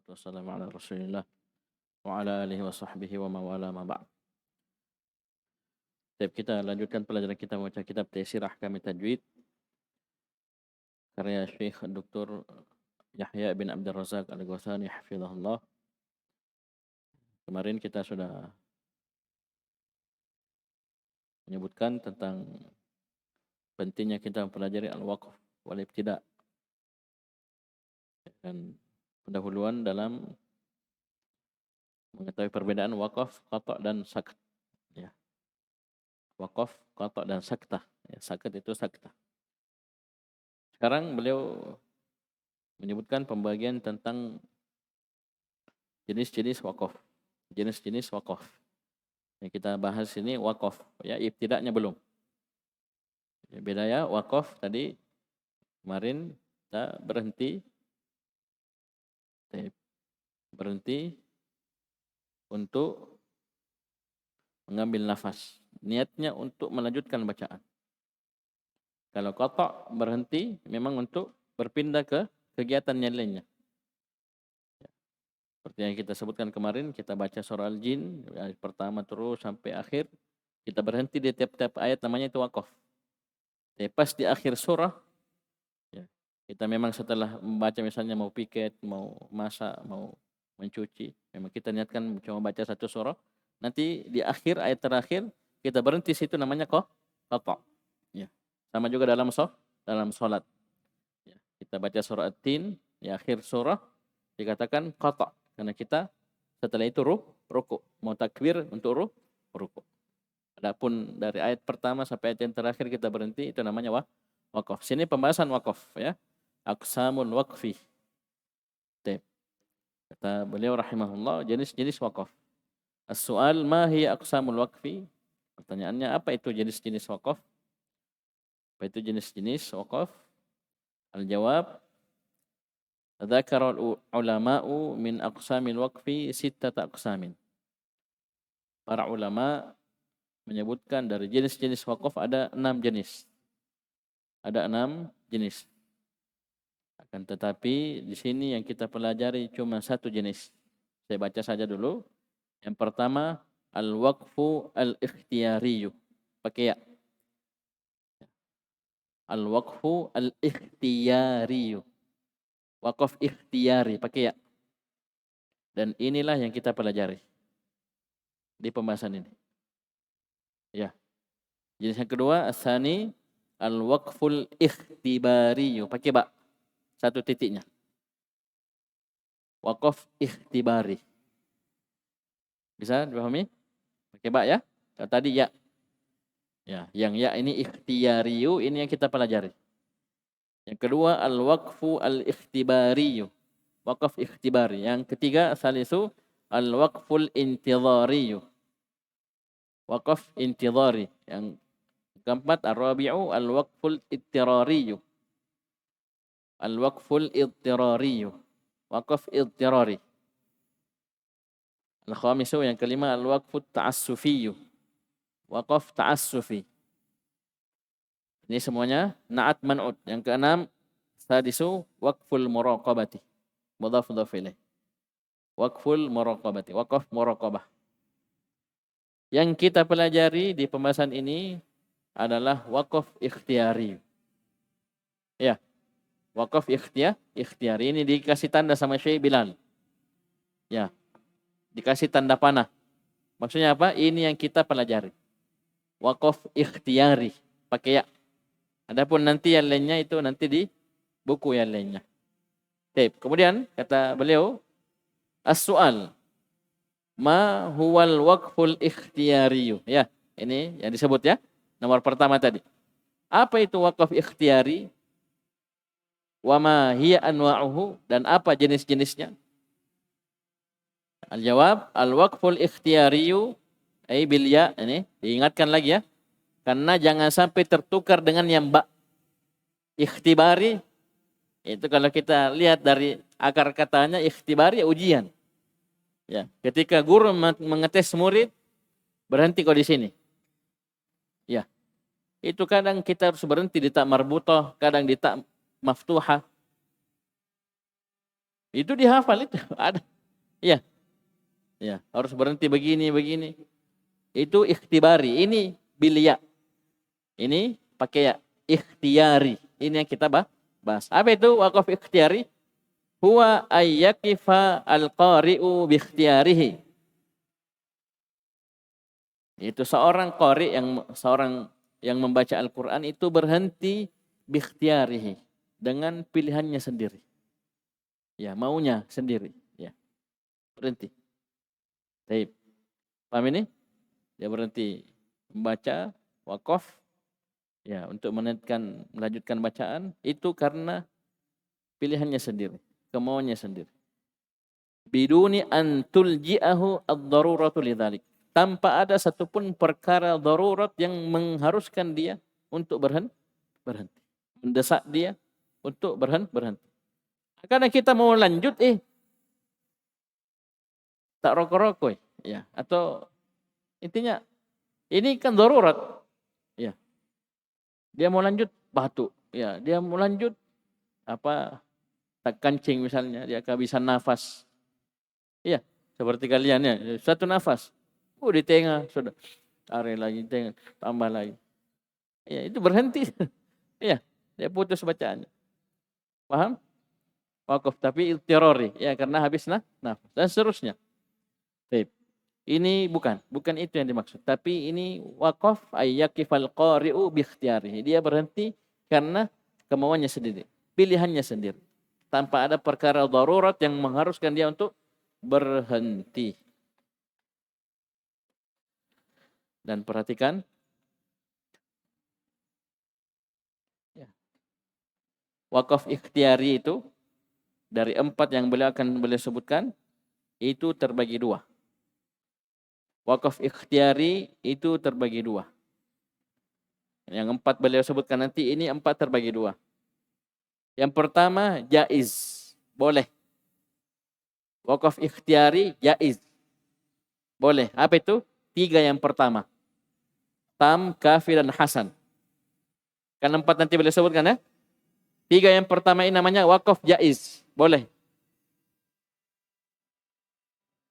Wassalamu ala Rasulillah wa ala alihi wa sahbihi wa mawala ma ba'd. Baik, kita lanjutkan pelajaran kita membaca kitab Taisir Ahkam Tajwid karya Syekh Dr. Yahya bin Abdul Razak Al-Ghasani hafizahullah. Kemarin kita sudah menyebutkan tentang pentingnya kita mempelajari al-waqf wal ibtida dan pendahuluan dalam mengetahui perbedaan waqaf, qata' dan sakt. Ya. Waqaf, qata' dan saktah. Ya, sakt itu saktah. Sekarang beliau menyebutkan pembagian tentang jenis-jenis waqaf. Jenis-jenis waqaf. Yang kita bahas ini waqaf, ya ibtida'nya belum. Ya, beda ya, waqaf tadi kemarin kita berhenti untuk mengambil nafas. Niatnya untuk melanjutkan bacaan. Kalau qata' berhenti memang untuk berpindah ke kegiatan yang lainnya. Seperti yang kita sebutkan kemarin, kita baca surah Al-Jin, ayat pertama terus sampai akhir. Kita berhenti di tiap-tiap ayat, namanya itu waqaf. Tapi pas di akhir surah, ya, kita memang setelah membaca misalnya mau piket, mau masak, mau mencuci, memang kita niatkan cuma baca satu surah. Nanti di akhir, ayat terakhir, kita berhenti situ namanya qata'. Ya. Sama juga dalam salat. Ya. Kita baca surah At-Tin, di akhir surah, dikatakan qata'. Karena kita setelah itu ruku'. Mau takbir untuk ruku'. Adapun dari ayat pertama sampai ayat yang terakhir kita berhenti, itu namanya waqaf. Sini pembahasan waqaf ya. Aqsamul waqfi. Kata beliau rahimahullah, jenis-jenis waqaf. As-su'al ma hiya aqsamul waqfi? Pertanyaannya, apa itu jenis-jenis waqaf? Apa itu jenis-jenis waqaf? Al-jawab, dzakara ulama'u min aqsamil waqfi sittata aqsamin. Para ulama menyebutkan dari jenis-jenis waqaf ada 6 jenis. Ada 6 jenis. Akan tetapi di sini yang kita pelajari cuma satu jenis. Saya baca saja dulu. Yang pertama, al-waqfu al-ikhtiyariyu. Pakai ya. Al-waqfu al-ikhtiyariyu. Waqaf ikhtiyari, pakai ya. Dan inilah yang kita pelajari di pembahasan ini. Ya. Jenis yang kedua, asani al-waqful ikhtibariyu. Pakai ba. Satu titiknya. Waqaf ikhtibari. Bisa dipahami? Pakai ba ya. Kalau tadi ya. Ya, yang ya ini ikhtiyariyu, ini yang kita pelajari. Yang kedua, al-waqfu al-ikhtibariyu. Waqaf ikhtibari. Yang ketiga, salisu al-waqful intidhariyu. Waqaf intidhari. Yang keempat, ar-rabi'u al-waqful ittirariyu. Al-waqful ittirariyu. Waqaf ittirari. Al-khamisu, yang kelima, al-waqfut ta'assufiyu. Waqaf ta'assufi. Ini semuanya na'at man'ud. Yang keenam, sadisu waqful muraqabati. Mudhaf mudhaf ilaih. Waqful muraqabati. Waqaf muraqabah. Yang kita pelajari di pembahasan ini adalah waqaf ikhtiyari. Ya. Waqaf ikhtiyari. Ini dikasih tanda sama Syekh Bilal. Ya. Dikasih tanda panah. Maksudnya apa? Ini yang kita pelajari. Waqaf ikhtiyari. Pakai ya. Adapun nanti yang lainnya itu nanti di buku yang lainnya. Kemudian kata beliau, as-su'al, ma huwal waqful ikhtiyariyu. Ya, ini yang disebut ya. Nomor pertama tadi. Apa itu waqaf ikhtiyari? Wa ma hiya anwa'uhu, dan apa jenis-jenisnya? Al-jawab, al-waqful ikhtiyariyu ay bil ya, ini diingatkan lagi ya. Karena jangan sampai tertukar dengan yang ba. Ikhtibari, itu kalau kita lihat dari akar katanya, ikhtibari ujian. Ya, ketika guru mengetes murid, berhenti kok di sini. Ya, itu kadang kita harus berhenti di ta' marbutah, kadang di ta' maftuhah. Itu dihafal itu ada. Iya. Ya, harus berhenti begini. Itu ikhtibari. Ini bilia. Ini pakai ya ikhtiyari. Ini yang kita bahas. Apa itu wakaf ikhtiyari? Huwa ayyakifa al-qari'u bi ikhtiyarihi. Itu seorang qari yang membaca Al-Qur'an itu berhenti bi ikhtiyarihi dengan pilihannya sendiri. Ya, maunya sendiri, ya. Berhenti. Baik. Paham ini? Dia berhenti membaca wakaf ya untuk melanjutkan bacaan itu karena pilihannya sendiri, kemauannya sendiri. Biduni an tulji'ahu ad-daruratu lidzalik. Tanpa ada satupun perkara darurat yang mengharuskan dia untuk berhenti. Mendesak dia untuk berhenti. Karena kita mau lanjut tak rokok-rokok ya, atau intinya ini kan darurat ya. Dia mau lanjut batuk ya, dia mau lanjut tak kancing misalnya, dia kehabisan nafas. Iya, seperti kalian ya, satu nafas. Di tengah sudah tarik lagi, tengah tambah lagi. Ya, itu berhenti. Iya, dia putus bacaannya. Paham? Wakaf tapi iltirori ya karena habis nafas dan seterusnya. Baik. Ini bukan itu yang dimaksud, tapi ini wakaf ayyakifal qari'u bi ikhtiyarihi. Dia berhenti karena kemauannya sendiri, pilihannya sendiri. Tanpa ada perkara darurat yang mengharuskan dia untuk berhenti. Dan perhatikan ya. Wakaf ikhtiyari itu dari 4 yang beliau sebutkan itu terbagi 2. Wakaf ikhtiyari itu terbagi 2. Yang 4 beliau sebutkan nanti ini 4 terbagi 2. Yang pertama jaiz, boleh. Wakaf ikhtiyari jaiz, boleh. Apa itu? 3 yang pertama. Tam, kafi, dan hasan. Kan 4 nanti beliau sebutkan ya. 3 yang pertama ini namanya wakaf jaiz, boleh.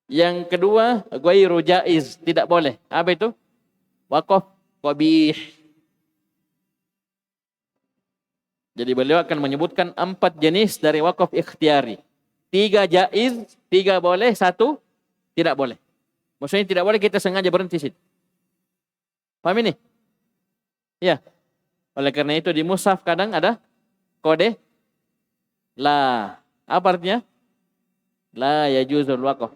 Yang kedua ghairu jaiz, tidak boleh. Apa itu? Wakaf qabih. Jadi beliau akan menyebutkan 4 jenis dari wakaf ikhtiyari. 3 jaiz, 3 boleh, 1 tidak boleh. Maksudnya tidak boleh kita sengaja berhenti situ. Paham ini? Ya. Oleh karena itu di mushaf kadang ada kode la. Apa artinya? La yajuzul waqaf.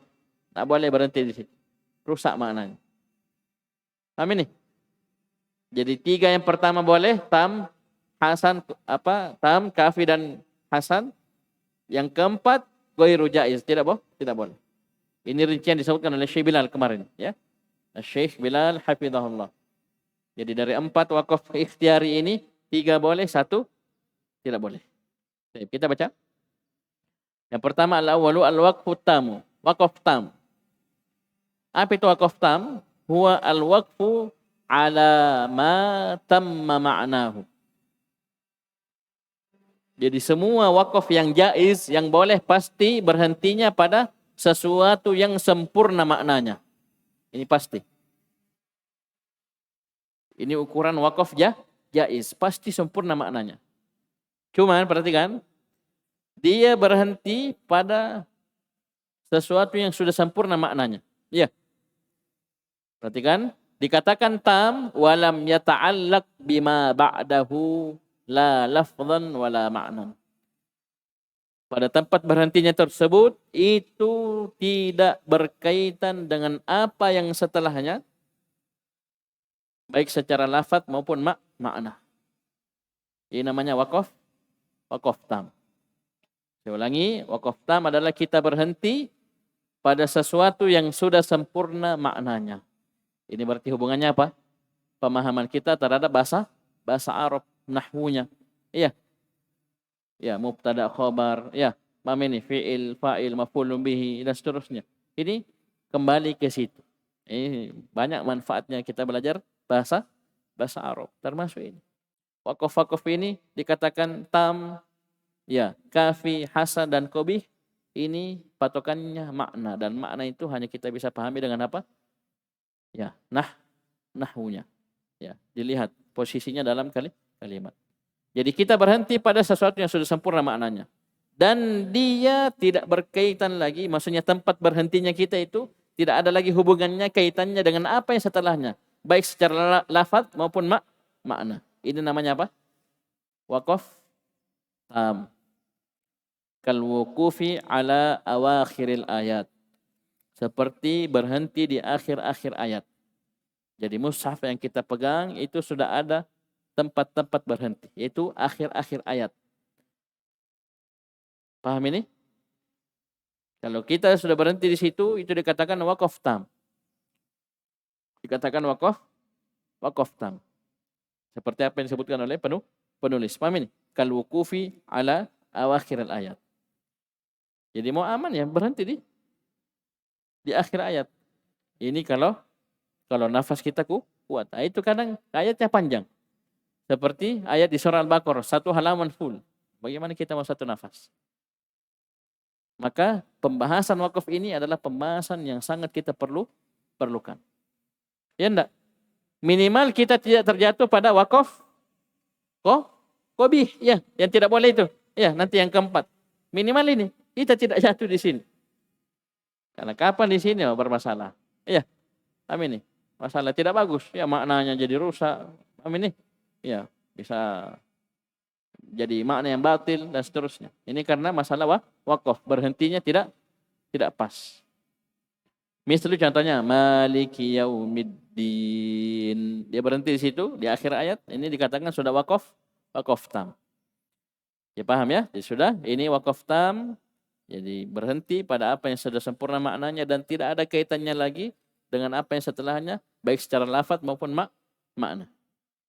Tak boleh berhenti di situ. Rusak maknanya. Paham ini? Jadi 3 yang pertama boleh, tam, hasan, tam, kafi, dan hasan. Yang keempat ghairu jaiz, tidak boleh. Ini rincian disebutkan oleh Syekh Bilal kemarin, ya. Syekh Bilal hafizahullah. Jadi dari 4 wakaf ikhtiyari ini 3 boleh, 1 tidak boleh. Baik, kita baca. Yang pertama al-awwalu al-waqfu tamu, wakaf tam. Apa itu wakaf tam? Huwa al-waqfu ala ma tamma ma'nahu. Jadi semua wakaf yang jaiz, yang boleh, pasti berhentinya pada sesuatu yang sempurna maknanya. Ini pasti. Ini ukuran wakaf jaiz, pasti sempurna maknanya. Cuman perhatikan, dia berhenti pada sesuatu yang sudah sempurna maknanya. Ya. Perhatikan, dikatakan tam walam yata'allaq bima ba'dahu la lafzan wala ma'nan. Pada tempat berhentinya tersebut itu tidak berkaitan dengan apa yang setelahnya, baik secara lafaz maupun makna. Ini namanya wakaf tam. Saya ulangi, wakaf tam adalah kita berhenti pada sesuatu yang sudah sempurna maknanya. Ini berarti hubungannya apa? Pemahaman kita terhadap bahasa Arab, nahwunya. Iya. Ya, mubtada, khabar, ya, ini fi'il, fa'il, maf'ulun bihi, dan seterusnya. Ini kembali ke situ. Ini banyak manfaatnya kita belajar bahasa Arab, termasuk ini. Wakaf ini dikatakan tam, ya, kafi, hasan, dan qabih Ini patokannya makna, dan makna itu hanya kita bisa pahami dengan apa? Ya, nahwunya. Ya, dilihat posisinya dalam kalimat. Jadi kita berhenti pada sesuatu yang sudah sempurna maknanya. Dan dia tidak berkaitan lagi, maksudnya tempat berhentinya kita itu tidak ada lagi hubungannya, kaitannya dengan apa yang setelahnya. Baik secara lafaz maupun makna. Ini namanya apa? Waqaf tam. Kalwukufi ala awakhiril ayat. Seperti berhenti di akhir-akhir ayat. Jadi mushaf yang kita pegang itu sudah ada tempat-tempat berhenti. Yaitu akhir-akhir ayat. Paham ini? Kalau kita sudah berhenti di situ, itu dikatakan waqaf tam. Dikatakan waqaf tam. Seperti apa yang disebutkan oleh penulis. Paham ini? Kalwukufi ala awakhiril ayat. Jadi mau aman ya berhenti di akhir ayat. Ini kalau nafas kita kuat. Nah, itu kadang ayatnya panjang. Seperti ayat di surah Al-Baqarah, 1 halaman full. Bagaimana kita mau satu nafas? Maka pembahasan wakaf ini adalah pembahasan yang sangat kita perlukan. Ya enggak? Minimal kita tidak terjatuh pada wakaf qobih, ya, yang tidak boleh itu. Ya, nanti yang keempat. Minimal ini. Kita tidak jatuh di sini. Karena kapan di sini bermasalah. Iya. Amin nih. Masalah tidak bagus. Ya maknanya jadi rusak. Amin nih. Ya, bisa jadi makna yang batil dan seterusnya. Ini karena masalah wakaf. Berhentinya tidak pas. Misalnya contohnya Maliki Yaumiddin. Dia berhenti di situ di akhir ayat. Ini dikatakan sudah wakaf tam. Ya paham ya? Jadi sudah ini wakaf tam. Jadi berhenti pada apa yang sudah sempurna maknanya dan tidak ada kaitannya lagi dengan apa yang setelahnya, baik secara lafaz maupun makna.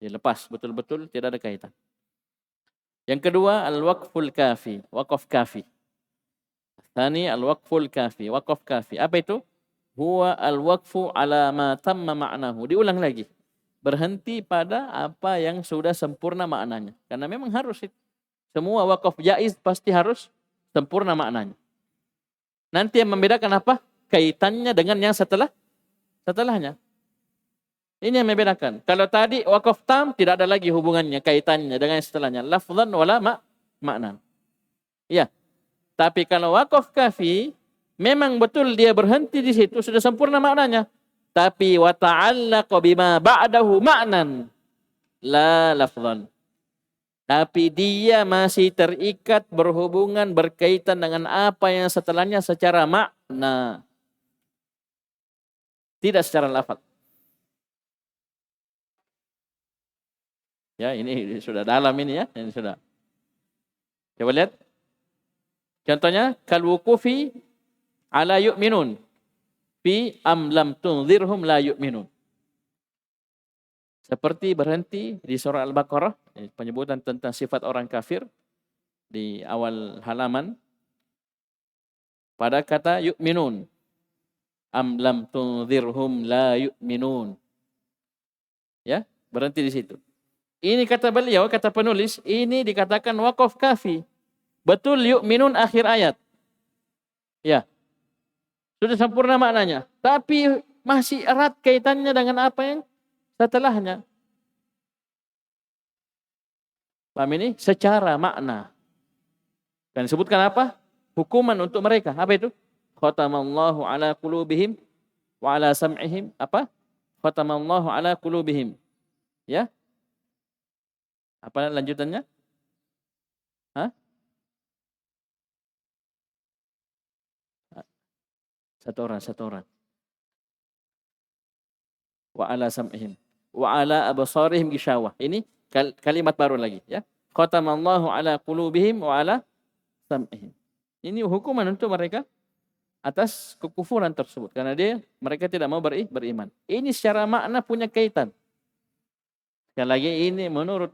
Jadi lepas, betul-betul tidak ada kaitan. Yang kedua, al-waqful kafi, waqaf kafi. Tsani al-waqful kafi, waqaf kafi. Apa itu? Huwa al-waqfu ala ma tamma ma'nahu. Diulang lagi. Berhenti pada apa yang sudah sempurna maknanya. Karena memang harus itu. Semua waqaf jaiz pasti harus sempurna maknanya. Nanti yang membedakan apa? Kaitannya dengan yang setelahnya. Ini yang membedakan. Kalau tadi waqaf tam tidak ada lagi hubungannya, kaitannya dengan yang setelahnya. Lafzan wala makna. Iya. Tapi kalau waqaf kafi, memang betul dia berhenti di situ, sudah sempurna maknanya. Tapi wa ta'allaqa bima ba'dahu ma'nan. La lafzan. Tapi dia masih terikat, berhubungan, berkaitan dengan apa yang setelahnya secara makna. Tidak secara lafaz. Ya, ini sudah dalam ini ya. Ini sudah. Coba lihat. Contohnya, kal wuqufi ala yu'minun. Fi am lam tunzirhum la yu'minun. Seperti berhenti di surah Al-Baqarah, penyebutan tentang sifat orang kafir di awal halaman pada kata yu'minun. Am lam tunzirhum la yu'minun. Ya, berhenti di situ. Ini kata beliau, kata penulis, ini dikatakan waqaf kafi. Betul yu'minun akhir ayat. Ya. Sudah sempurna maknanya, tapi masih erat kaitannya dengan apa yang setelahnya. Paham ini? Secara makna. Dan disebutkan apa? Hukuman untuk mereka. Apa itu? Khatamallahu ala qulubihim wa ala sam'ihim. Apa? Khatamallahu ala qulubihim. Ya? Apa lanjutannya? Hah? Satu orang. Wa ala sam'ihim. Wa ala absarihim gishawah. Ini kalimat baru lagi. Ya. Khatamallahu ala qulubihim wa ala sam'ihim. Ini hukuman untuk mereka atas kekufuran tersebut. Karena mereka tidak mau beriman. Ini secara makna punya kaitan. Sekali lagi ini menurut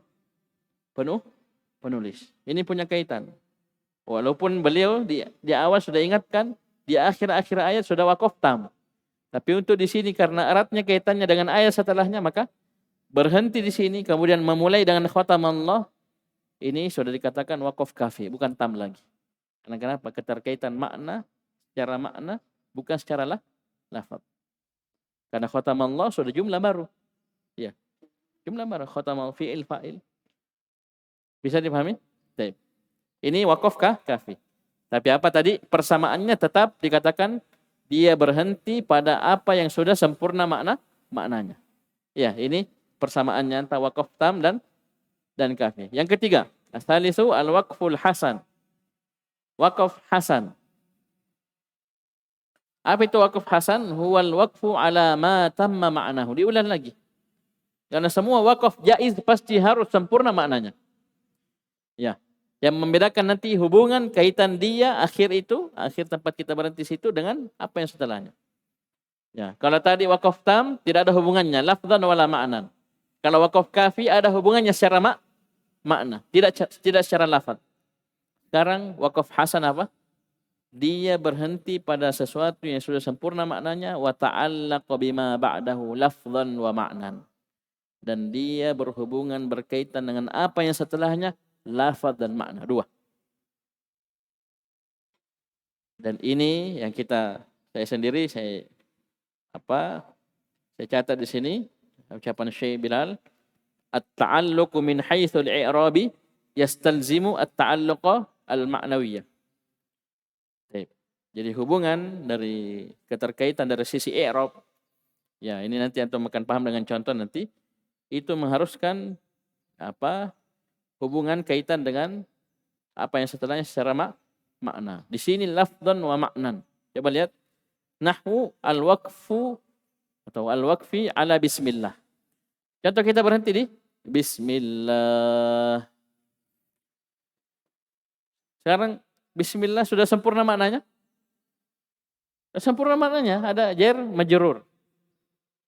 penulis. Ini punya kaitan. Walaupun beliau di awal sudah ingatkan, di akhir-akhir ayat sudah waqaf tam. Tapi untuk di sini karena eratnya kaitannya dengan ayat setelahnya, maka berhenti di sini kemudian memulai dengan khatam Allah, ini sudah dikatakan waqaf kafi, bukan tam lagi. Karena kenapa? Keterkaitan makna, secara makna, bukan secara lafaz. Karena khatamallah sudah jumlah baru. Ya, jumlah baru. Khatamal fi'il fa'il. Bisa dipahami? Baik. Ini waqaf kafi. Tapi apa tadi? Persamaannya tetap dikatakan dia berhenti pada apa yang sudah sempurna maknanya. Ya, ini persamaannya antara waqaf tam dan kafi. Yang ketiga, asalisu al-waqful hasan. Waqaf hasan. Apa itu waqaf hasan? Huwal waqfu ala ma tamma ma'nahu. Diulang lagi. Karena semua waqaf jaiz pasti harus sempurna maknanya. Ya. Yang membedakan nanti hubungan kaitan dia akhir tempat kita berhenti situ dengan apa yang setelahnya. Ya, kalau tadi waqaf tam tidak ada hubungannya lafzan wala ma'nan. Kalau waqaf kafi ada hubungannya secara makna, tidak secara lafaz. Sekarang waqaf hasan apa? Dia berhenti pada sesuatu yang sudah sempurna maknanya wa ta'allaqa bima ba'dahu lafzan wa ma'nan. Dan dia berkaitan dengan apa yang setelahnya lafaz dan makna, dua. Dan ini yang saya catat di sini ucapan Syekh Bilal, at-ta'alluqu min haitsu al-i'rabi yastalzimu at-ta'alluqa al-ma'nawiyyah. Jadi hubungan dari keterkaitan dari sisi i'rab, ya ini nanti antum akan paham dengan contoh nanti, itu mengharuskan hubungan kaitan dengan apa yang setelahnya secara makna. Di sini lafdhan wa ma'nan. Coba lihat nahwu al-waqfu atau al-waqfi ala bismillah. Contoh kita berhenti di bismillah. Sekarang bismillah sudah sempurna maknanya? Sempurna maknanya, ada jar majrur.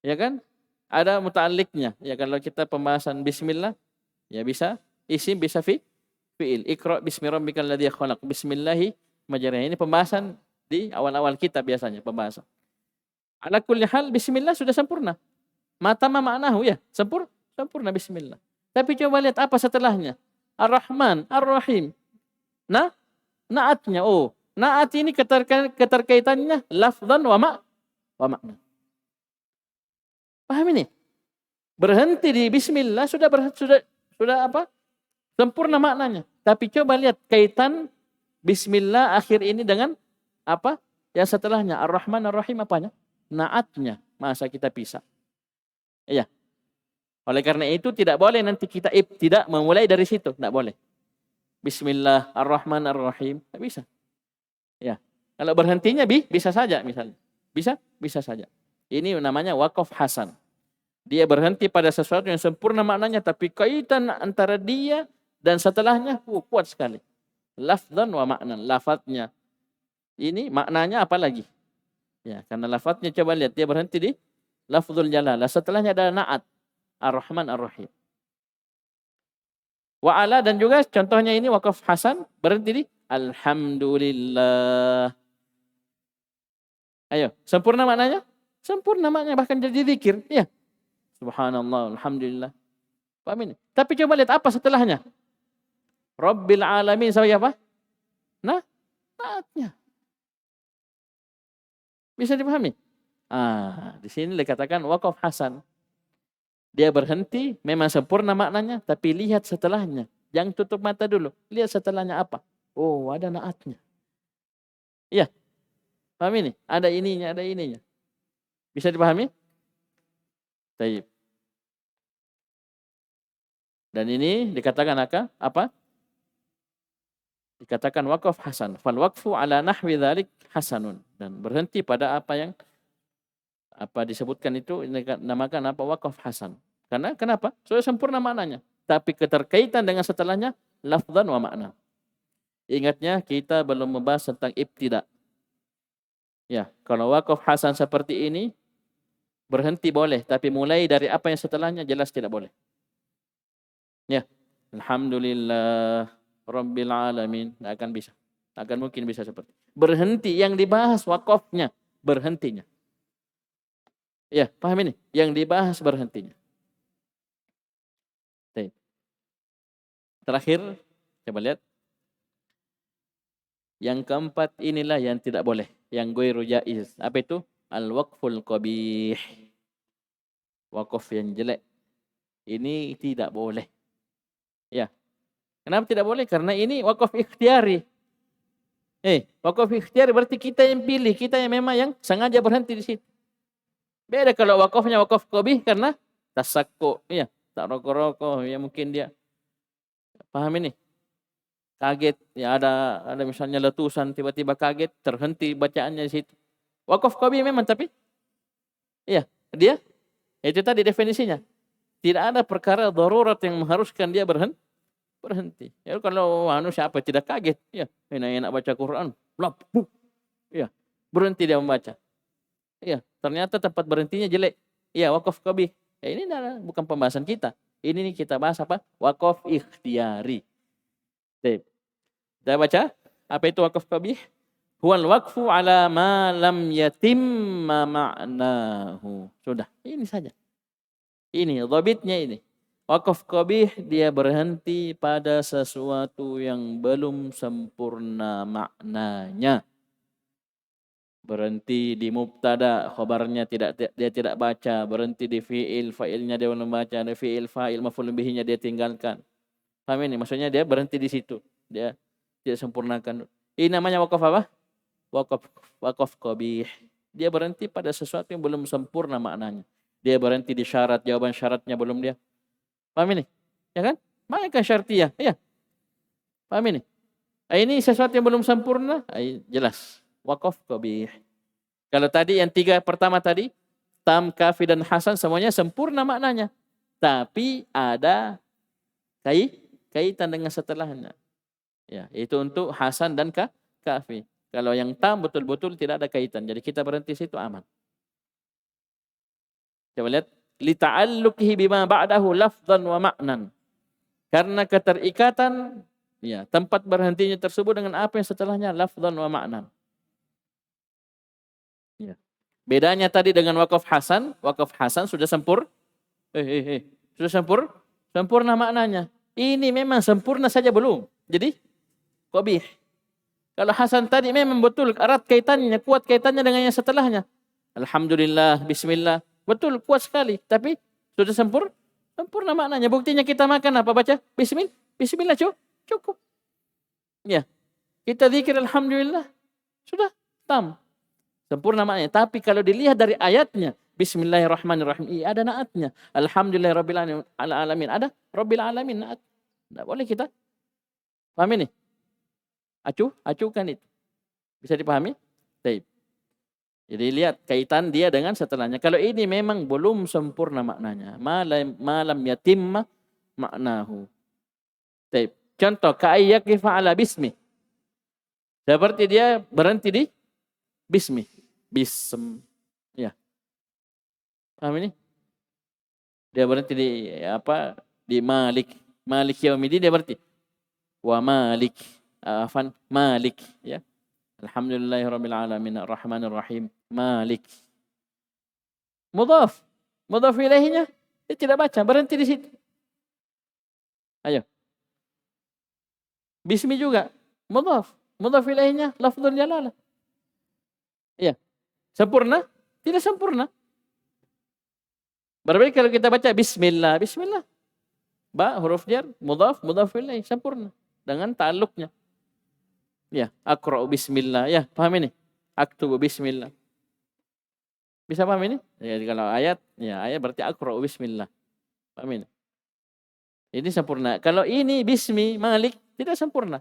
Ya kan? Ada muta'alliqnya. Ya kalau kita pembahasan bismillah, ya bisa isim, bisa fi'il. Iqra bismi rabbikal ladzi khalaq. Bismillahi majriha. Ini pembahasan di awal-awal kita biasanya pembahasan. Ala kulli hal bismillah sudah sempurna. Mata maknahu ya, sempurna bismillah. Tapi coba lihat apa setelahnya. Ar-Rahman, Ar-Rahim. Naatnya. Oh, naat ini keterkaitannya lafzan wa makna. Paham ini? Berhenti di bismillah sudah apa? Sempurna maknanya. Tapi coba lihat kaitan bismillah akhir ini dengan apa? Yang setelahnya Ar-Rahman Ar-Rahim apanya? Naatnya. Masa kita pisah? Iya. Oleh karena itu tidak boleh nanti kita tidak memulai dari situ, tidak boleh. Bismillah Ar-Rahman Ar-Rahim, tidak bisa. Ya. Kalau berhentinya bisa saja misalnya. Bisa saja. Ini namanya waqaf hasan. Dia berhenti pada sesuatu yang sempurna maknanya tapi kaitan antara dia dan setelahnya kuat sekali. Lafzan wa ma'nan, lafadznya. Ini maknanya apa lagi? Ya, karena lafadznya coba lihat dia berhenti di lafzul jalalah. Setelahnya ada na'at. Ar-Rahman Ar-Rahim. Wa ala dan juga contohnya ini waqaf hasan berhenti di alhamdulillah. Ayo, sempurna maknanya? Sempurna maknanya bahkan jadi zikir. Ya. Subhanallah, alhamdulillah. Paham ini? Tapi coba lihat apa setelahnya? Rabbil alamin sampai apa? Naatnya. Bisa dipahami? Di sini dikatakan waqaf hasan. Dia berhenti, memang sempurna maknanya, tapi lihat setelahnya. Jangan tutup mata dulu. Lihat setelahnya apa? Oh, ada naatnya. Iya. Paham ini? Ada ininya. Bisa dipahami? Baik. Dan ini dikatakan apa? Dikatakan waqaf hasan. Fal waqfu ala nahwi dzalik hasanun. Dan berhenti pada apa yang disebutkan itu namakan waqaf hasan. Karena kenapa? Sudah sempurna maknanya. Tapi keterkaitan dengan setelahnya lafzan wa makna. Ingatnya kita belum membahas tentang ibtida. Ya, kalau waqaf hasan seperti ini berhenti boleh, tapi mulai dari apa yang setelahnya jelas tidak boleh. Ya, alhamdulillah rabbil alamin, tidak akan bisa. Tak akan mungkin bisa seperti. Berhenti yang dibahas waqafnya, berhentinya. Ya, paham ini? Yang dibahas berhentinya. Terakhir, coba lihat. Yang keempat inilah yang tidak boleh, yang ghairu jaiz. Apa itu? Al-waqful qabih. Wakaf yang jelek. Ini tidak boleh. Ya. Kenapa tidak boleh? Karena ini wakaf ikhtiari. Wakaf ikhtiari berarti kita yang pilih, kita yang memang yang sengaja berhenti di situ. Beda kalau wakafnya wakaf qabih karena tasakku, ya, tak rokok-rokok, ya mungkin dia paham ini. Kaget, ya ada misalnya letusan tiba-tiba kaget, terhenti bacaannya di situ. Wakaf qabih memang tapi iya, dia itu tadi definisinya. Tidak ada perkara darurat yang mengharuskan dia berhenti. Ya kalau manusia apa tidak kaget, ya enak baca Quran, lap, ya berhenti dia membaca. Ya, ternyata tempat berhentinya jelek. Ya, wakaf qabih. Ya, ini bukan pembahasan kita. Ini nih kita bahas apa? Wakaf ikhtiari. Baik. Kita baca apa itu wakaf qabih? Huwal waqfu ala ma lam yatimma ma'nahu. Sudah, ini saja. Ini dhabitnya ini. Wakaf qabih dia berhenti pada sesuatu yang belum sempurna maknanya. Berhenti di mubtada, khabarnya dia tidak baca, berhenti di fiil, fa'ilnya dia belum baca, ada fiil, fa'il, maf'ul bihinya dia tinggalkan. Paham ini? Maksudnya dia berhenti di situ. Dia tidak sempurnakan. Ini namanya wakaf apa? Wakaf qabih. Dia berhenti pada sesuatu yang belum sempurna maknanya. Dia berhenti di syarat, jawaban syaratnya belum dia. Paham ini? Ya kan? Makanya syartiyah. Ya. Paham ini? Ini sesuatu yang belum sempurna, jelas. Wakaf qabih. Kalau tadi yang tiga pertama tadi, tam, kafi, dan hasan semuanya sempurna maknanya. Tapi ada kaitan dengan setelahnya. Ya, itu untuk hasan dan kafi. Kalau yang tam betul-betul tidak ada kaitan. Jadi kita berhenti situ aman. Coba lihat. Lita'alluqihi bima ba'dahu lafdhan wa ma'nan. Karena keterikatan, ya, tempat berhentinya tersebut dengan apa yang setelahnya lafdhan wa ma'nan. Ya. Bedanya tadi dengan wakaf hasan sudah sudah sempurna maknanya. Ini memang sempurna saja belum. Jadi qabih. Kalau hasan tadi memang betul erat kaitannya, kuat kaitannya dengan yang setelahnya. Alhamdulillah, bismillah, betul kuat sekali. Tapi sudah sempurna maknanya. Buktinya kita makan apa baca? Bismillah cukup. Ya. Kita zikir alhamdulillah sudah tam. Sempurna maknanya. Tapi kalau dilihat dari ayatnya, bismillahirrahmanirrahim, ada naatnya. Alhamdulillahirabbil alamin, ada rabbil alamin naat. Tidak boleh kita. Paham ini? Acukan itu. Bisa dipahami? Baik. Jadi lihat kaitan dia dengan setelahnya. Kalau ini memang belum sempurna maknanya. Malam yatimma maknahu. Baik. Contoh, ka'ayyakifa ala bismi. Seperti dia berhenti di bismi. Ya. Paham ini? Dia berhenti di apa? Di Malik. Malik Yaumiddin dia berhenti. Wa Malik. Malik, ya. Alhamdulillahirabbil alamin arrahmanir rahim. Malik. Mudhaf ilaihinya dia tidak baca, berhenti di situ. Ayo. Bismi juga mudhaf ilaihinya lafdzul jalalah. Iya. Sempurna? Tidak sempurna. Berbeda kalau kita baca bismillah. Ba huruf jar, mudhaf ilaih, sempurna dengan ta'alluqnya. Ya, aqra'u bismillah. Ya, paham ini? Aktubu bismillah. Bisa paham ini? Ya, kalau ayat berarti aqra'u bismillah. Paham ini? Ini sempurna. Kalau ini bismi Malik tidak sempurna.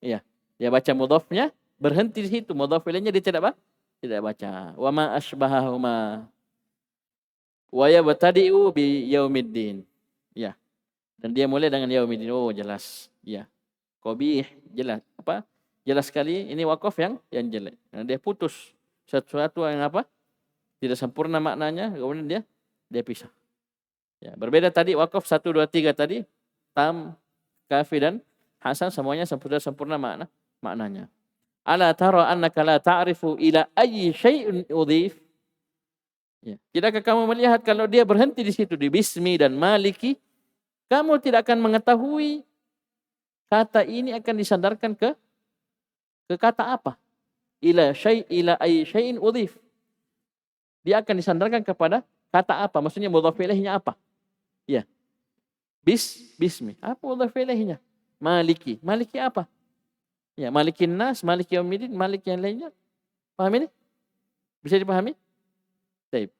Ya, dia baca mudhafnya, berhenti di situ. Mudhaf ilaihnya dia tidak baca. Wa ma asbahahuma wa yabtadi'u bi yaumiddin. Ya. Dan dia mulai dengan yaumiddin. Oh, jelas. Ya. Qabih, jelas. Apa? Jelas sekali ini wakaf yang jelek. Nah, dia putus sesuatu yang apa? Tidak sempurna maknanya, kemudian dia pisah. Ya, berbeda tadi wakaf 1 2 3 tadi, tam, kafi, dan hasan semuanya sempurna maknanya. Ala tara annaka la ta'rifu ila ayyi syai'in udhif. Ya. Tidakkah kamu melihat kalau dia berhenti di situ di bismi dan maliki, kamu tidak akan mengetahui kata ini akan disandarkan Ke kata apa? Ila ay syai'in udhif. Dia akan disandarkan kepada kata apa? Maksudnya mudhaf ilaihnya apa? Ya. Bismi. Apa mudhaf ilaihnya? Maliki. Maliki apa? Ya, malikin nas, malik yaumiddin, malik yang lainnya. Paham ini? Bisa dipahami? Baik.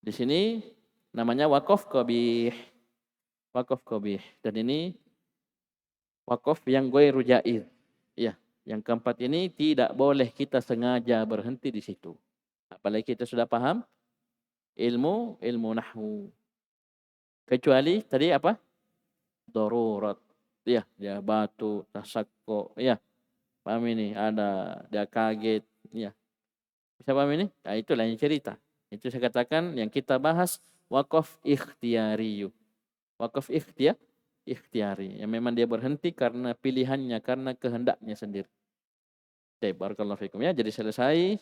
Di sini namanya waqaf qabih. Waqaf qabih. Dan ini waqaf yang ghairu jaiz. Ya, yang keempat ini tidak boleh kita sengaja berhenti di situ. Apalagi kita sudah paham ilmu nahwu. Kecuali tadi apa? Darurat. Ya, dia batu, tasakko, ya. Paham ini? Ada dia kaget, ya. Bisa paham ini? Nah, itu lain cerita. Itu saya katakan yang kita bahas waqaf ikhtiyari. Waqaf ikhtiyari. Yang memang dia berhenti karena pilihannya, karena kehendaknya sendiri. Oke, barakallahu fikum ya. Jadi selesai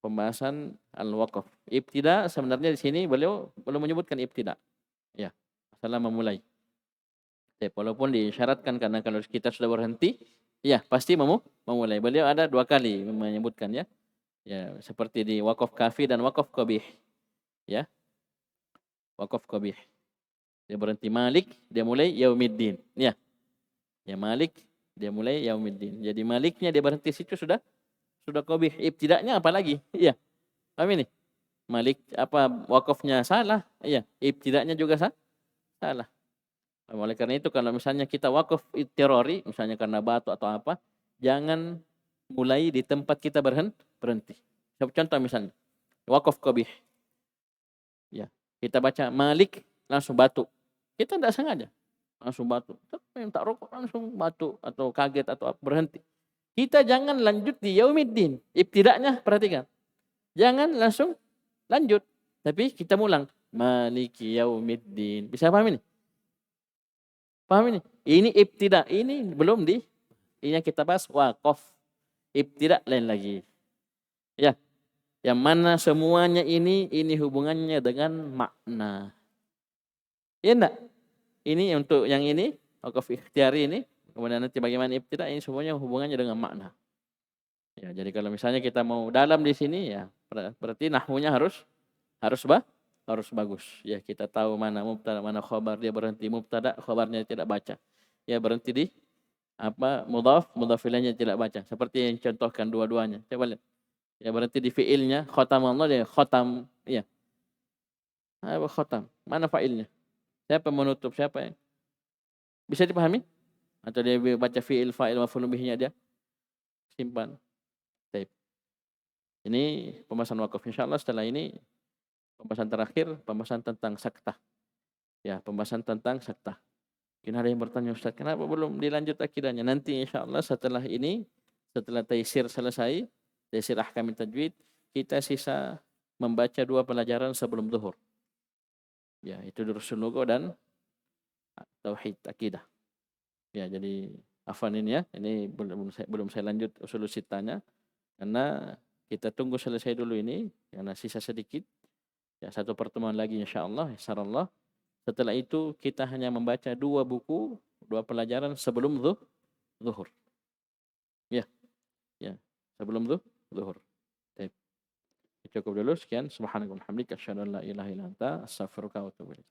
pembahasan al-waqaf. Ibtida sebenarnya di sini beliau belum menyebutkan ibtida. Ya, masalah memulai. Walaupun disyaratkan karena kalau kita sudah berhenti, ya pasti memulai. Beliau ada 2 kali menyebutkan ya. Ya, seperti di waqaf kafi dan waqaf qabih. Ya. Waqaf qabih. Dia berhenti Malik, dia mulai Yaumiddin. Ya. Ya Malik, dia mulai Yaumiddin. Jadi Maliknya dia berhenti situ sudah qabih. Ibtida'nya apa lagi? Iya. Paham ini? Malik apa waqafnya salah? Iya. Ibtida'nya juga salah. Oleh karena itu kalau misalnya kita wakaf ittirari, misalnya karena batu atau apa, jangan mulai di tempat kita berhenti. Contoh misalnya, wakaf qabih. Ya, kita baca Malik langsung batu. Kita tidak sengaja langsung batu. Minta rokok langsung batu atau kaget atau berhenti. Kita jangan lanjut di Yaumiddin. Ibtida'nya perhatikan. Jangan langsung lanjut, tapi kita ulang Maliki Yaumiddin. Bisa paham ini? Paham ini? Ini ibtida, ini belum ini yang kita bahas waqaf. Ibtida lain lagi. Ya. Yang mana semuanya ini hubungannya dengan makna. Iya enggak? Ini untuk yang ini, waqaf ikhtiyari ini, kemudian nanti bagaimana ibtida, ini semuanya hubungannya dengan makna. Ya, jadi kalau misalnya kita mau dalam di sini ya, berarti nahwunya harus bagus. Ya, kita tahu mana mubtada, mana khabar, dia berhenti mubtada, khabarnya tidak baca. Ya, berhenti di mudhaf ilaihnya tidak baca. Seperti yang contohkan dua-duanya. Coba lihat. Ya, berhenti di fiilnya, khatamallah dia khatam, iya. Apa khatam? Mana fa'ilnya? Siapa menutup, siapa yang bisa dipahami? Atau dia baca fiil, fa'il, maf'ul bihnya dia simpan. Baik. Ini pembahasan wakaf. Insyaallah setelah ini pembahasan terakhir, pembahasan tentang saktah. Ya, pembahasan tentang saktah. Mungkin ada yang bertanya, Ustaz, kenapa belum dilanjut akidahnya? Nanti insyaallah setelah ini, setelah taisir selesai, taisir ahkam tajwid, kita sisa membaca 2 pelajaran sebelum zuhur. Ya, itu durusul lugha dan tauhid akidah. Ya, jadi afwan ini ya, ini belum saya lanjut usul sittanya karena kita tunggu selesai dulu ini karena sisa sedikit. Ya, 1 pertemuan lagi insyaallah, insyaallah. Setelah itu kita hanya membaca 2 buku, 2 pelajaran sebelum zuhur. Ya. Ya, sebelum zuhur. Baik. Cukup dulu sekian. Subhanakallahumma wa bihamdika asyhadu an la ilaha illa anta astaghfiruka wa atubu ilaik.